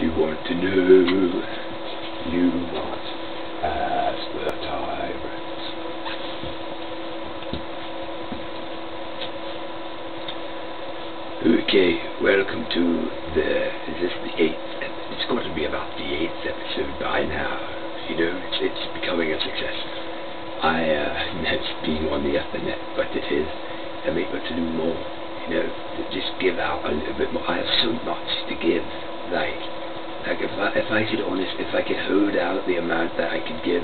You want to know, you must ask the Tyrant. Okay, welcome to is this the 8th, it's got to be about the 8th episode by now. You know, it's becoming a success. It's being on the internet, but it is, I'm able to do more, you know, to just give out a little bit more. I have so much to give, like if I could if I could hold out the amount that I could give,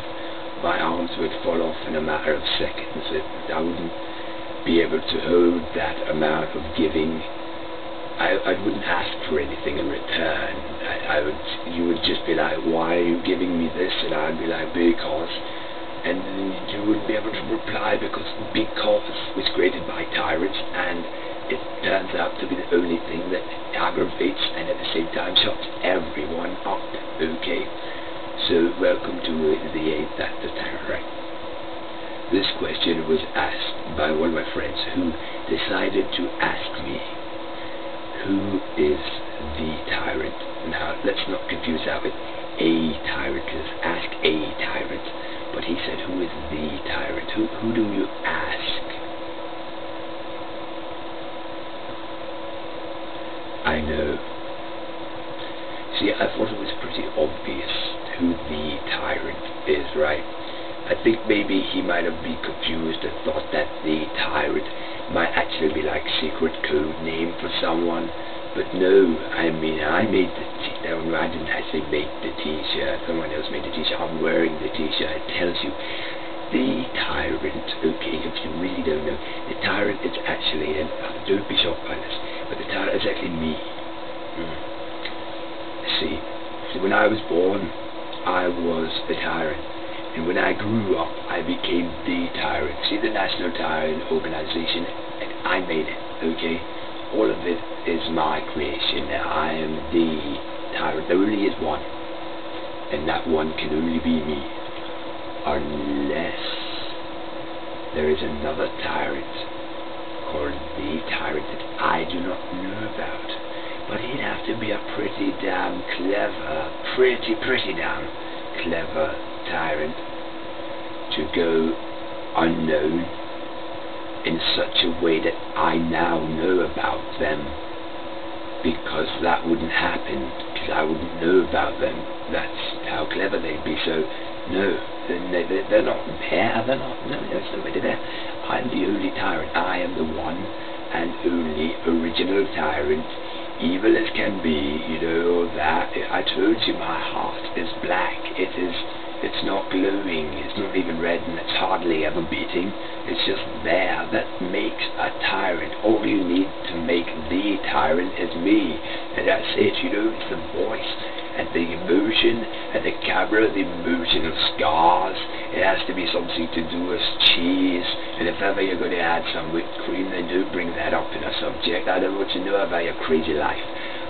my arms would fall off in a matter of seconds. I wouldn't be able to hold that amount of giving. I wouldn't ask for anything in return. You would just be like, why are you giving me this? And I'd be like, because. And you wouldn't be able to reply because was created by tyrants, and it turns out to be the only thing that aggravates and at the same time shuts everyone up. Okay, so welcome to the 8th at the Tyrant. This question was asked by one of my friends who decided to ask me, who is the Tyrant? Now let's not confuse that with a tyrant, because ask a tyrant. But he said, who is the Tyrant? Who do you ask? I know. See, I thought it was pretty obvious who the Tyrant is, right? I think maybe he might have been confused and thought that the Tyrant might actually be like secret code name for someone. But no, I mean, I made the t-shirt. No, I didn't actually make the t-shirt. Someone else made the t-shirt. I'm wearing the t-shirt. It tells you the Tyrant. Okay, if you really don't know, the Tyrant is actually, and don't be shocked by this, but the Tyrant is actually me. See, when I was born, I was the Tyrant. And when I grew up, I became the Tyrant. See, the National Tyrant Organization, and I made it, okay? All of it is my creation. I am the Tyrant. There only is one, and that one can only be me, unless there is another Tyrant called the Tyrant that I do not know about. But he'd have to be a pretty damn clever, pretty damn clever Tyrant to go unknown in such a way that I now know about them, because that wouldn't happen, because I wouldn't know about them. That's how clever they'd be. So no, they're not there. They're not. No, there's nobody there. I'm the only Tyrant. I am the one and only original Tyrant, evil as can be. You know that. I told you my heart is black. It's not glowing, it's not even red, and it's hardly ever beating. It's just there. That makes a Tyrant. All you need to make the Tyrant is me. And that's it, you know, it's the voice and the emotion and the camera, the emotional scars. It has to be something to do with cheese. And if ever you're going to add some whipped cream, then don't bring that up in a subject. I don't want to know about your crazy life.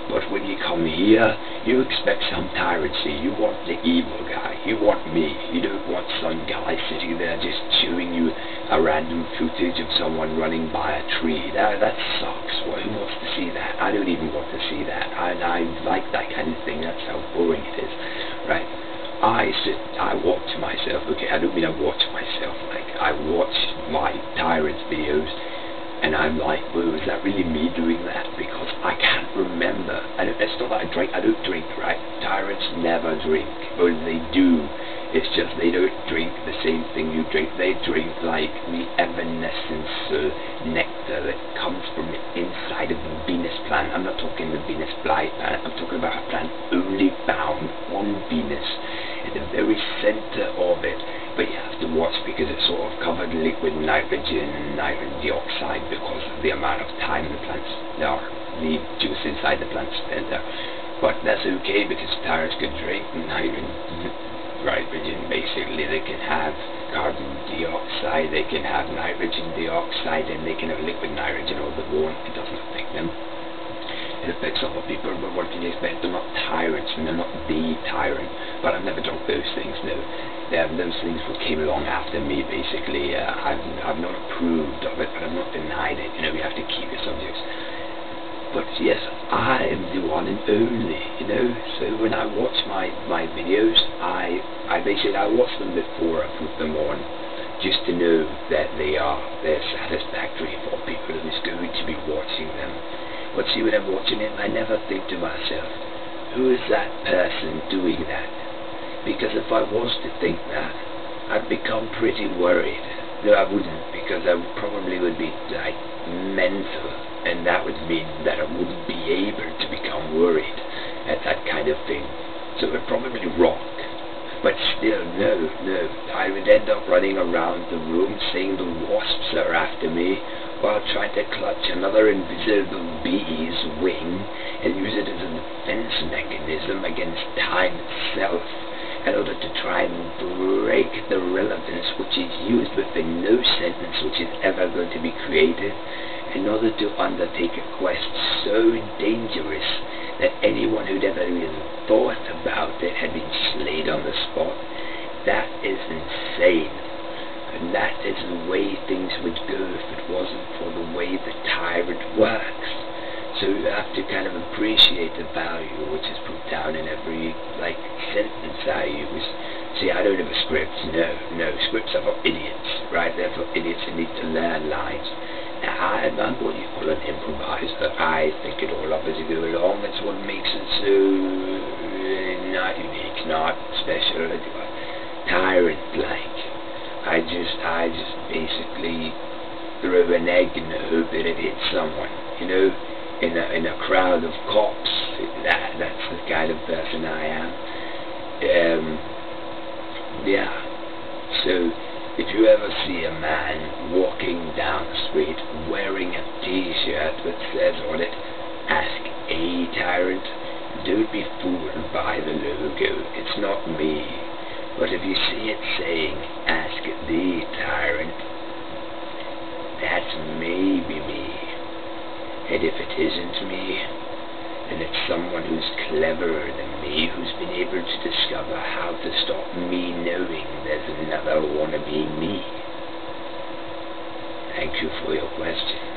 But when you come here, you expect some tyrancy. You want the evil guy. You want me. You don't want some guy sitting there just showing you a random footage of someone running by a tree. That sucks. Well, who wants to see that? I don't even want to see that. And I like that kind of thing. That's how boring it is, right? I watch myself. Okay, I don't mean I watch myself. Like, I watch my Tyrant's videos, and I'm like, whoa, is that really me doing that? Because I can't remember. It's not that I drink. I don't drink, right? Tyrants never drink. Or they do. It's just they don't drink the same thing you drink. They drink like the evanescence nectar that comes from the inside of the Venus plant. I'm not talking the Venus flytrap. I'm talking about a plant only found on Venus, in the very center of it. But you have to watch, because it's sort of covered in liquid nitrogen and nitrogen dioxide because of the amount of time the plants are, the juice inside the plants spend there. But that's okay, because tyrants can drink nitrogen. Basically, they can have carbon dioxide, they can have nitrogen dioxide, and they can have liquid nitrogen, or they won't. It doesn't affect them. It affects other people, but what can you expect? They're not tyrants, and they're not the Tyrant. But I've never done those things, no. Those things came along after me, basically. I've not approved of it, but I've not denied it. You know, we have to keep your subjects. But yes, I am the one and only, you know. So when I watch my videos, I basically I watch them before I put them on, just to know that they're satisfactory for people who's going to be watching them. But see, when I'm watching it, I never think to myself, who is that person doing that? Because if I was to think that, I'd become pretty worried. No, I wouldn't, because I probably would be like mental, and that would mean that I wouldn't be able to become worried at that kind of thing. So it would probably rock. But still, no, I would end up running around the room saying the wasps are after me, while trying to clutch another invisible bee's wing and use it as a defense mechanism against time itself, in order to try and break the relevance which is used within no sentence which is ever going to be created, in order to undertake a quest so dangerous that anyone who'd ever even thought about it had been slayed on the spot. That is insane. And that is the way things would go if it wasn't for the way the Tyrant works. So you have to kind of appreciate the value which is put down in every sentence I use. See, I don't have a script. No, scripts are for idiots, right? They're for idiots who need to learn lines. Now, I'm what you call an improviser. I think it all up as I go along. That's what makes it so not unique, not special. Tyrant-like. I just basically throw an egg and hope that it hits someone, you know, in a crowd of cops. That's the kind of person I am. Yeah. So if you ever see a man walking down the street wearing a t-shirt that says on it, "Ask a Tyrant," don't be fooled by the logo. It's not me. But if you see it saying, "Ask the Tyrant," that's maybe me. And if it isn't me, then it's someone who's cleverer than me, who's been able to discover how to stop me knowing there's another wannabe me. Thank you for your question.